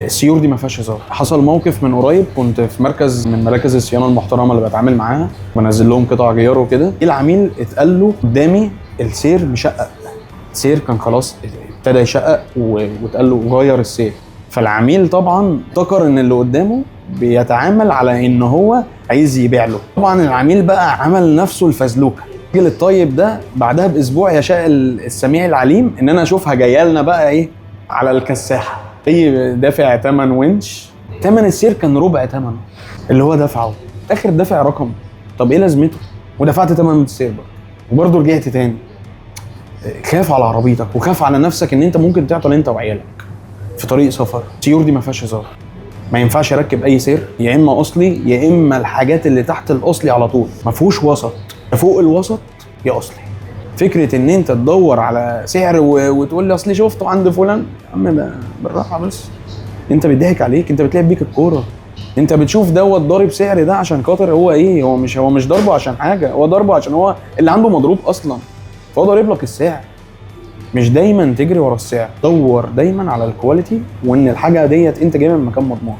السيور دي ما فيهاش هزار. حصل موقف من قريب، كنت في مركز من مراكز الصيانه المحترمه اللي بتعامل معاها، بنزل لهم قطع غيار وكده. العميل اتقال له قدامي السير مشقق، السير كان خلاص ابتدى يشقق واتقال له غير السير. فالعميل طبعا افتكر ان اللي قدامه بيتعامل على ان هو عايز يبيع له. طبعا العميل بقى عمل نفسه الفزلوكه. الراجل الطيب ده بعدها باسبوع يشاء السميع العليم ان انا اشوفها جايه لنا بقى ايه على الكساحه، اي دافع ثمن ونش. ثمن السير كان ربع ثمنه اللي هو دفعه، اخر دافع رقم. طب ايه لازمته؟ ودفعت ثمن السير وبرضه رجعت تاني. خاف على عربيتك وخاف على نفسك ان انت ممكن تعطل انت وعيالك في طريق سفر. السيور دي ما فيهاش هزار. ما ينفعش اركب اي سير، يا اما اصلي يا اما الحاجات اللي تحت الاصلي على طول، ما فيهوش وسط. فوق الوسط يا اصلي. فكره ان انت تدور على سعر وتقول لي اصلي شفته عند فلان، يا عم ده بالراحه بس. انت بيضحك عليك، انت بتلعب بيك الكوره. انت بتشوف دوت ضارب سعر ده عشان خاطر هو ايه، هو مش ضربه عشان حاجه، هو ضربه عشان هو اللي عنده مضروب اصلا، فهو ضارب لك السعر. مش دايما تجري ورا السعر، دور دايما على الكواليتي وان الحاجه ديت انت جايبها من مكان مضمون.